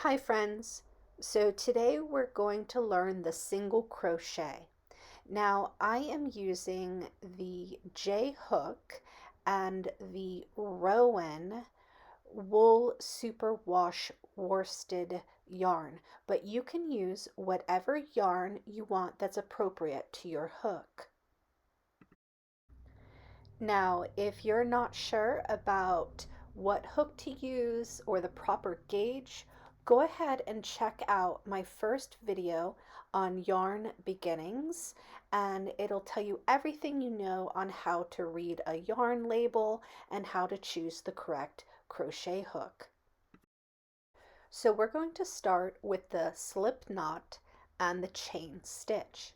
Hi friends! So today we're going to learn the single crochet. Now I am using the J hook and the Rowan wool superwash worsted yarn, but you can use whatever yarn you want that's appropriate to your hook. Now, if you're not sure about what hook to use or the proper gauge, go ahead and check out my first video on yarn beginnings, and it'll tell you everything you know on how to read a yarn label and how to choose the correct crochet hook. So we're going to start with the slip knot and the chain stitch.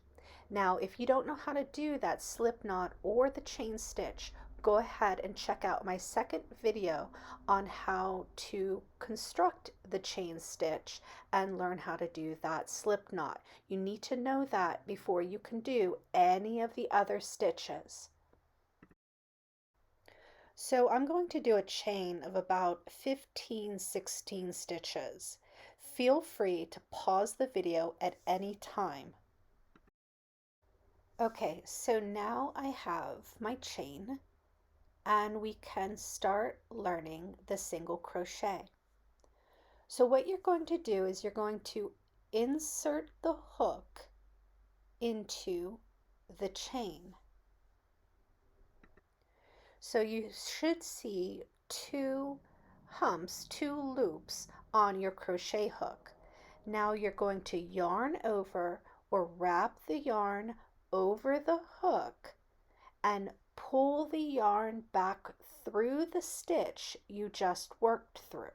Now, if you don't know how to do that slip knot or the chain stitch, go ahead and check out my second video on how to construct the chain stitch and learn how to do that slip knot. You need to know that before you can do any of the other stitches. So I'm going to do a chain of about 15-16 stitches. Feel free to pause the video at any time. Okay, so now I have my chain and we can start learning the single crochet. So what you're going to do is you're going to insert the hook into the chain. So you should see two humps, two loops on your crochet hook. Now you're going to yarn over or wrap the yarn over the hook and pull the yarn back through the stitch you just worked through.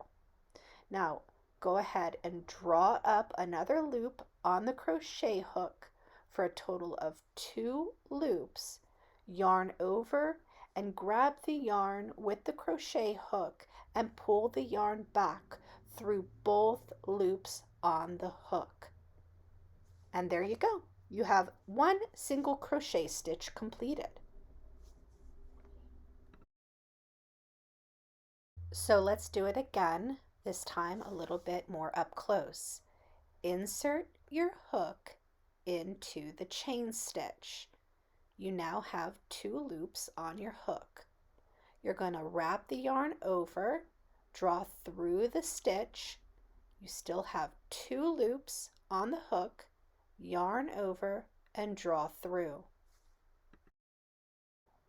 Now go ahead and draw up another loop on the crochet hook for a total of 2 loops. Yarn over and grab the yarn with the crochet hook and pull the yarn back through both loops on the hook. And there you go. You have one single crochet stitch completed. So let's do it again, this time a little bit more up close. Insert your hook into the chain stitch. You now have 2 loops on your hook. You're going to wrap the yarn over, draw through the stitch. You still have 2 loops on the hook, yarn over, and draw through.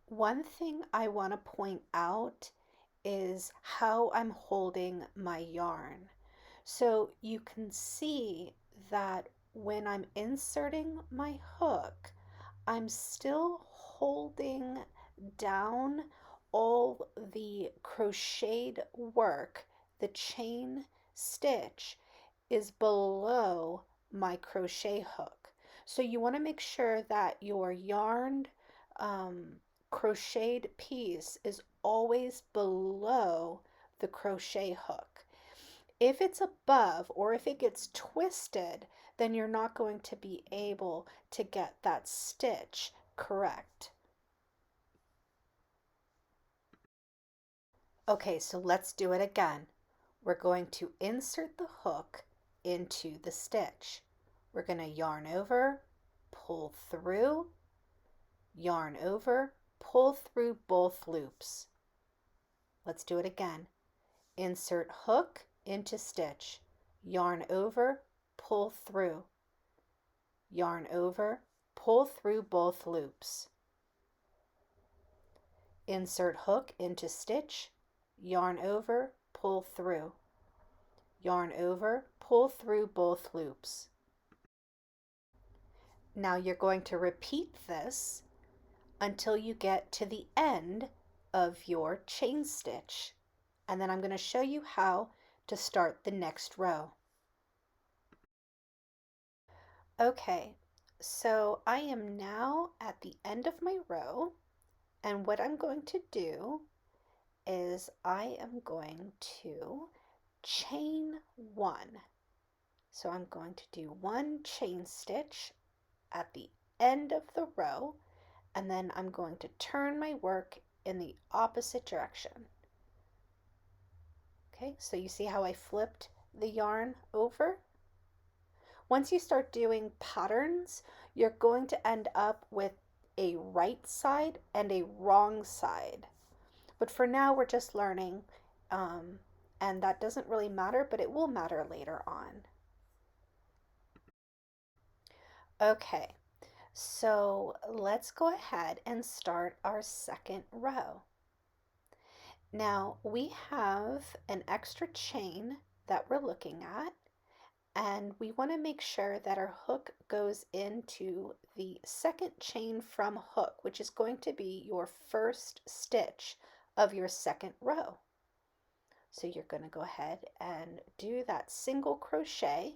One thing I want to point out is how I'm holding my yarn. So you can see that when I'm inserting my hook, I'm still holding down all the crocheted work. The chain stitch is below my crochet hook. So you want to make sure that your yarned crocheted piece is always below the crochet hook. If it's above or if it gets twisted, then you're not going to be able to get that stitch correct. Okay, so let's do it again. We're going to insert the hook into the stitch. We're going to yarn over, pull through, yarn over, pull through both loops. Let's do it again. Insert hook into stitch, yarn over, pull through, yarn over, pull through both loops. Insert hook into stitch, yarn over, pull through, yarn over, pull through both loops. Now you're going to repeat this until you get to the end of your chain stitch, and then I'm going to show you how to start the next row. Okay, so I am now at the end of my row, and what I'm going to do is I am going to chain 1. So I'm going to do 1 chain stitch at the end of the row, and then I'm going to turn my work in the opposite direction. Okay, so you see how I flipped the yarn over. Once you start doing patterns, you're going to end up with a right side and a wrong side. But for now, we're just learning, um, and that doesn't really matter, but it will matter later on. Okay, so let's go ahead and start our second row. Now we have an extra chain that we're looking at, and we want to make sure that our hook goes into the second chain from hook, which is going to be your first stitch of your second row. So you're going to go ahead and do that single crochet,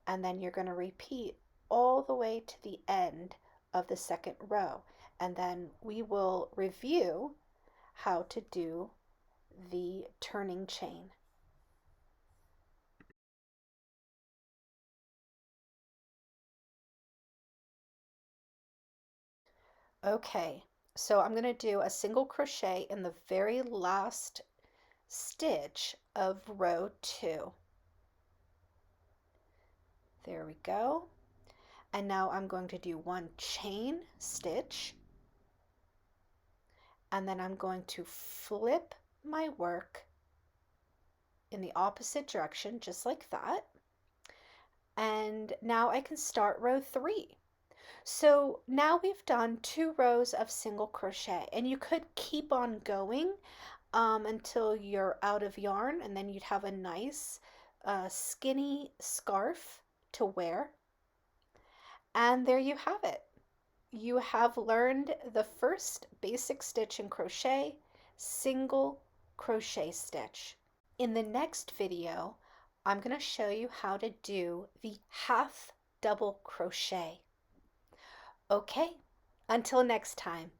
and then you're going to repeat all the way to the end of the second row, and then we will review how to do the turning chain. Okay, so I'm going to do a single crochet in the very last stitch of row 2. There we go. And now I'm going to do one chain stitch, and then I'm going to flip my work in the opposite direction, just like that. And now I can start row 3. So now we've done 2 rows of single crochet, and you could keep on going until you're out of yarn, and then you'd have a nice skinny scarf to wear. And there you have it. You have learned the first basic stitch in crochet, single crochet stitch. In the next video, I'm going to show you how to do the half double crochet. Okay, until next time.